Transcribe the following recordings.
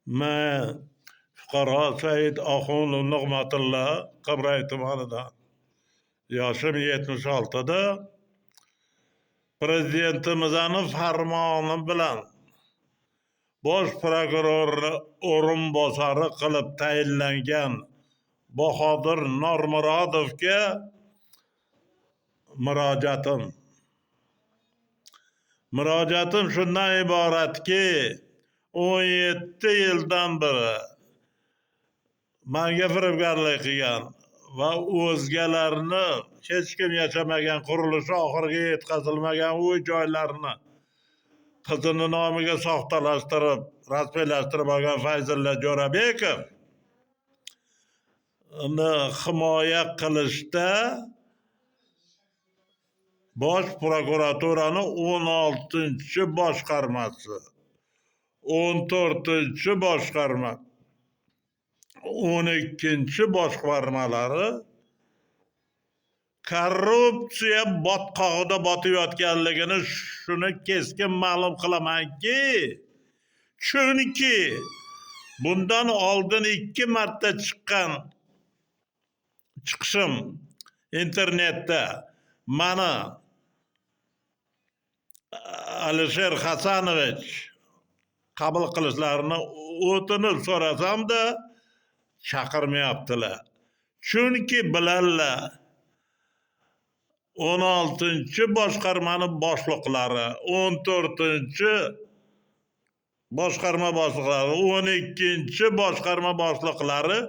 Men fuqaro Said Oxunov Nig'matilla Qibray tumanidan. Yoshim 76da. Prezidentimizning farmoni bilan bosh prokurorni o'rinbosari qilib tayinlangan Bahodir Normurodovga murojaatim shundan iboratki, 17 yildan beri menga firibgarlik qilgan va o'zgalarni hech kim yashamagan, qurilishi oxiriga yetkazilmagan uy joylarni qizini nomiga soxtalashtirib, rasmiylashtirib olgan Fayzulla Jo'rabekov himoya qilishda Bosh prokuraturaning 16-boshqarmasi, 14-boshqarma, 12-boshqarmalari korrupsiya botqog'ida botayotganligini shuni keskin ma'lum qilamanki, chunki bundan oldin 2 marta chiqishim internetda mana Alisher Hasanovich qabul qilishlarini o'tinib so'rasamda chaqirmayaptilar. Chunki bilanlar 16-boshqarmani boshliqlari, 14-boshqarma boshliqlari, 12-boshqarma boshliqlari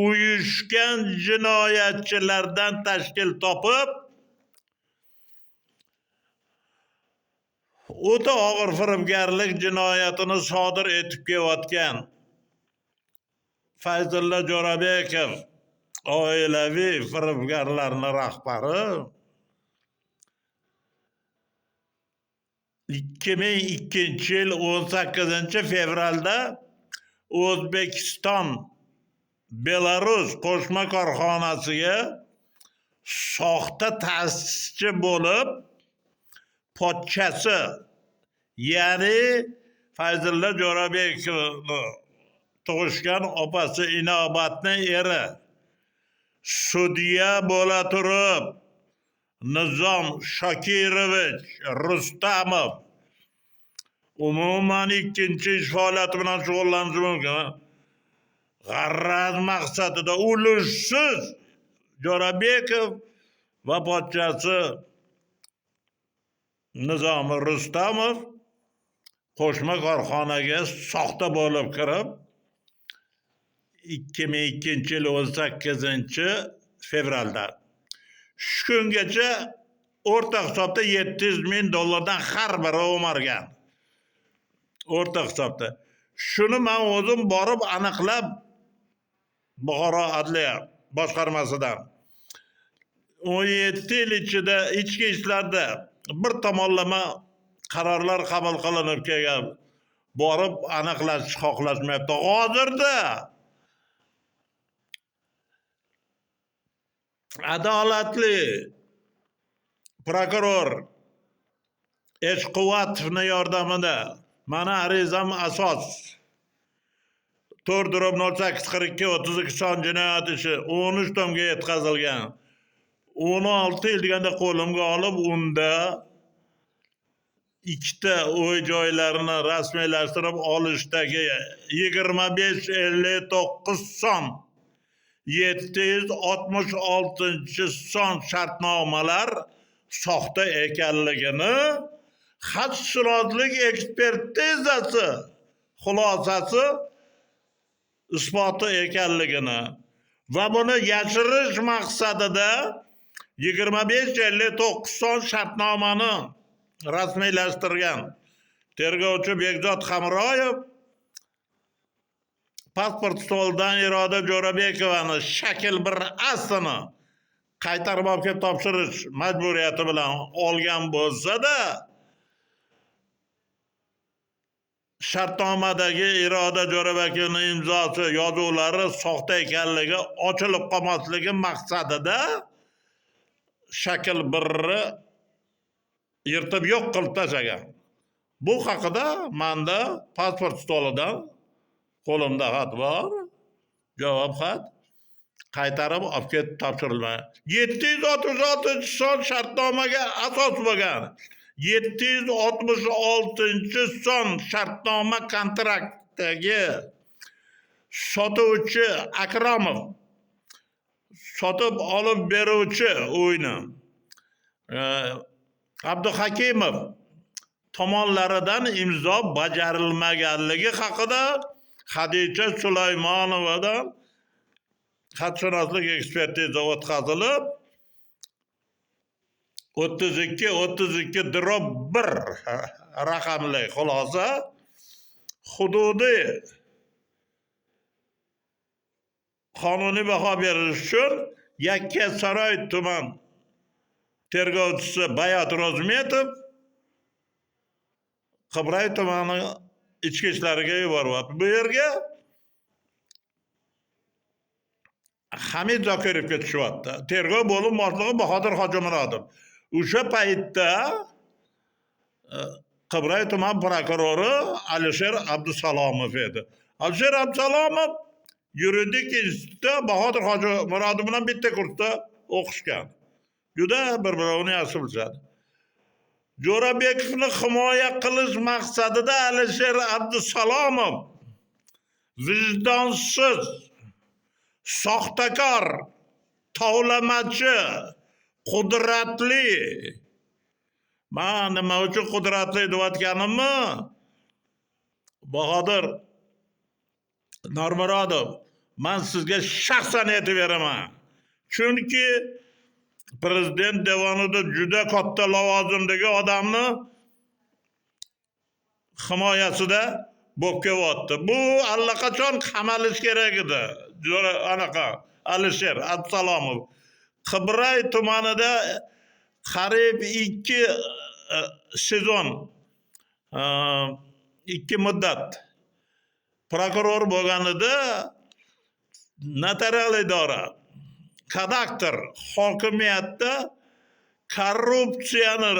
uyushgan jinoyatchilardan tashkil topib, o'ta og'ir firibgarlik jinoyatini sodir etib kelayotgan Fayzulla Jo'rabekov oilaviy firibgarlarning rahbari 2002-yil 18-fevralda O'zbekiston Belarus qo'shma korxonasiga soxta ta'sischi bo'lib, pochchasi, ya'ni Fayzulla Jo'rabekovni tug'ishgan opasi Inobatning eri sudya bo'la turib Nizom Shokirovich Rustamov umuman ikkinchi ish faoliyati bilan shug'ullanishi mumkin. G'araz maqsadida ulushsiz Jo'rabekov va pochchasi Nizom Rustamov qo'shma korxonaga soxta bo'lib kirib 2002-yil 18-fevralda shu kungacha o'rta hisobda $700,000 har biri o'margan. O'rta hisobda. Shuni men o'zim borib aniqlab Buxoro adliya boshqarmasidan 17 yil ichida ichki ishlarda bir tomonlama qarorlar qabul qilinib kelgan, borib aniqlash xohlashmayapti. Hozirda adolatli prokuror Eshquvatovning yordamida mana arizam asos 4/08/42 son jinoyat ishi 13 tomga yetkazilgan. 16 yil deganda qo'limga olib, unda 2 uy joylarini rasmiylashtirib olishdagi 2559 son 766 son shartnomalar soxta ekanligini xatshunoslik ekspertizasi xulosasi isboti ekanligini va buni yashirish maqsadida 2559 son shartnomani rasmiylashtirgan tergovchi Bekzod Hamroyev pasport stolidan Iroda Jo'rabekovani shakl bir aslini qaytarib olib kelib topshirish majburiyati bilan olgan bo'lsa-da, shartnomadagi Iroda Jo'rabekovning imzosi, yozuvlari soxta ekanligi ochilib qolmasligi maqsadida shakl birni yirtib yo'q qilib tashlagan. Bu haqida menda pasport stolidan Qo'limda xat bor. Javob xat. Qaytarib olib ketib topshirilgan. 766-son shartnomaga asos bo'lgan. 766-son shartnoma kontraktdagi sotuvchi Akramov, sotib olib beruvchi uyni Abduhakimov tomonlaridan imzo bajarilmaganligi haqida Xadicha Sulaymonovadan xatshunoslik ekspertiza o'tkazilib 32/1 raqamli xulosa hududiy qonuniy baho berish uchun Yakkasaroy tuman tergovchisi Bayat Ro'zmetov Qibray tumani ichki ishlariga yuboryapti. Bu yerga Hamid Zokirovga tushyapti. Tergov bo'lim boshlig'i Bahodir Hojimurodov. O'sha paytda Qibray tuman prokurori Alisher Abdusalomov edi. Alisher Abdusalomov yuridik institutda Bahodir Hojimurodov bilan bitta kursda o'qishgan. Juda bir-birini yaxshi bilishadi. Jo'rabekovni himoya qilish maqsadida Alisher Abdusalomov vijdonsiz, soxtakor, tovlamachi, qudratli. Men nima uchun qudratli deyotganimni Bahodir Normurodov, men sizga shaxsan aytib beraman. Chunki prezident devonida juda katta lavozimdagi odamni himoyasida bo'lib kelyapti. Bu allaqachon qamalish kerak edi. Anaqa Alisher Abdusalomov Qibray tumanida qariyb 2 sezon 2 muddat prokuror bo'lganida notarial idora, kadastr, hokimiyatda korrupsiyani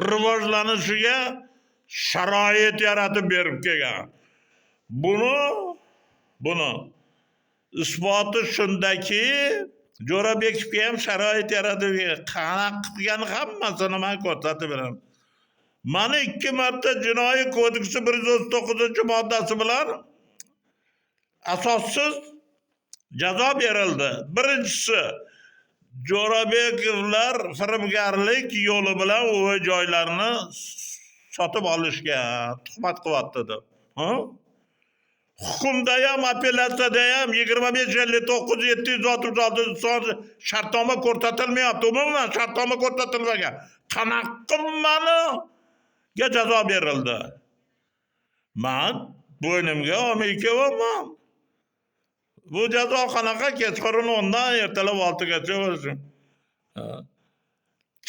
rivojlanishiga sharoit yaratib berib kelgan. Buni isboti shundaki, Jo'rabekovga ham sharoit yaratib qanaqa qilgan hammasini men ko'rsatib beraman. Mana 2 marta jinoiy kodeksi 139-moddasi bilan asossiz jazo berildi. Birinchisi, Jo'rabekovlar firibgarlik yo'li bilan uy joylarni sotib olishgan, tuhmat qilyapti deb. Hukmda ham, apellyatsiyada ham 25/59/736 son shartnoma ko'rsatilmayapti. Umuman shartnoma ko'rsatilmagan. Qanaqa maniga jazo berildi? Men bo'ynimga olmay kelyapman. Bu jazo qanaqa? Kechqurun 10dan ertalab 6gacha bo'lishi.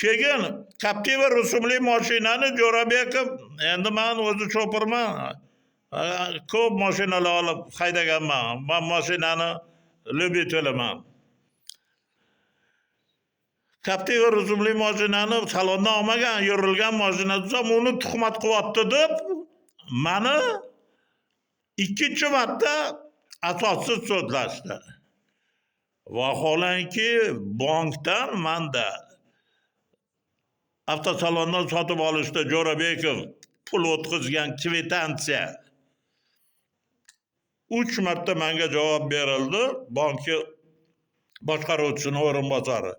Keyin Captiva rusumli mashinani Jo'rabekov, endi men o'zi chopirman. Ko'p mashinalar olib haydaganman. Men mashinani любителiman. Captiva rusumli mashinani salondan olmagan, yurilgan mashinada uni tuhmat qilyapti deb meni 2-marta asossiz so'zlashdi. Vaholanki bankdan menda avtosalondan sotib olishda Jo'rabekov pul o'tkazgan kvitansiya 3 marta menga javob berildi. Banki boshqaruvchisining o'rinbosari.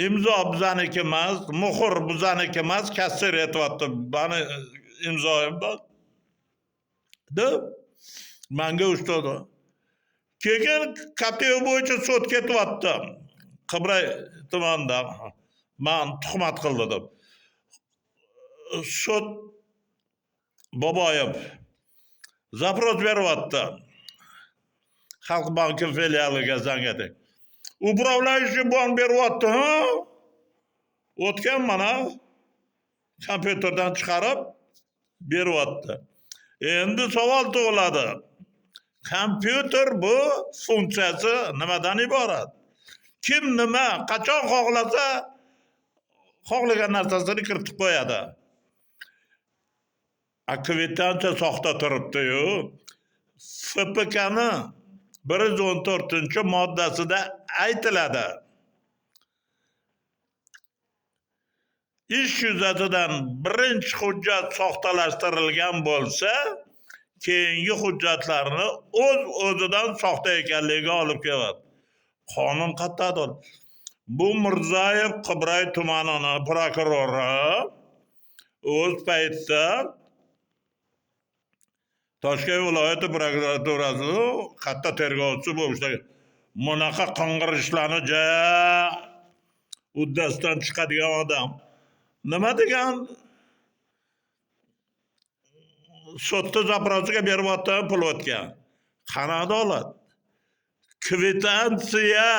İmzo bizaniki emas, muhr bizaniki emas, kassir aytyapti. Meni imzoim bor. Deb menga ushladi. Keyin Captiva bo'yicha sud ketyapti. Qibray tumanida men tuhmat qildi deb. Sud Boboyev zaпрос beryapti. Xalq banki filialiga zangadi. Upravляющий bank beryapti, ha? O'tgan mana kompyuterdan chiqarib beryapti. Endi savol tug'iladi. Kompyuter bu funksiyasi nimadan iborat? Kim nima, qachon xohlasa xohlagan narsasini kiritib qo'yadi. kvitansiya soxta turibdi-yu. FPKni 114-moddasida aytiladi. Ish yuzasidan birinchi hujjat soxtalashtirilgan bo'lsa, keyingi hujjatlarni o'z-o'zidan soxta ekanligiga olib keladi. Qonun qattiqdir. Bu Mirzayev Qibray tumanining prokurori o'z paytida Toshkent viloyati prokuraturasi katta tergovchisi bo'lib bunaqa qing'irishlarni uddasidan chiqadigan odam. Nima degan? Sotda zapravkaga beryapti, pul o'tgan. Qanada oladi? Kvitansiya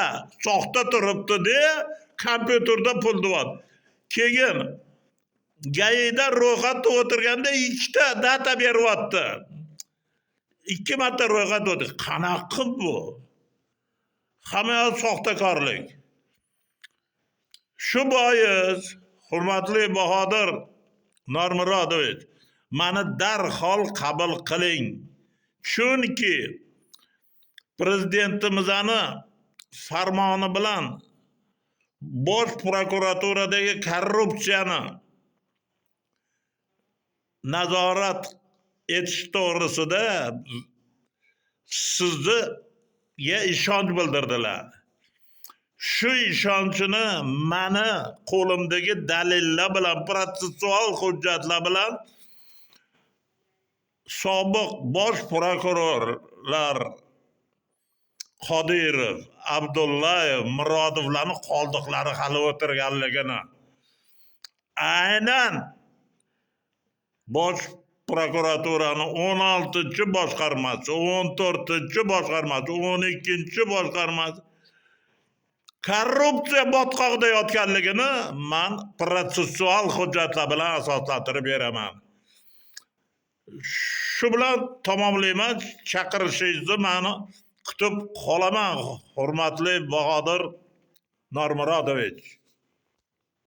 soxta turibdi-de, kompyuterda pul deyapti. Keyin GAIda ro'yxatda o'tirganda ikkita data beryapti. 2 marta ro'yxat o'tdi. Qanaqa bu? Hamma soxtakorlik. Shu bois, hurmatli Bahodir Normurodovich, mani darhol qabul qiling. Chunki prezidentimizning farmoni bilan Bosh prokuraturadagi korrupsiyani nazorat etish to'g'risida sizga ishonch bildirdilar. Shu ishonchni mani qo'limdagi dalillar bilan, protsessual hujjatlar bilan sobiq bosh prokurorlar Qodirov, Abdullayev, Murodovlarning qoldiqlari hali o'tirganligini, aynan bosh prokuraturaning 16-boshqarmasi, 14-boshqarmasi, 12-boshqarmasi korrupsiya botqog'ida yotganligini men protsessual hujjatlar bilan asoslantirib beraman. Shu bilan tamomlayman. Chaqirishingizni meni kutib qolaman, hurmatli Bahodir Normurodovich.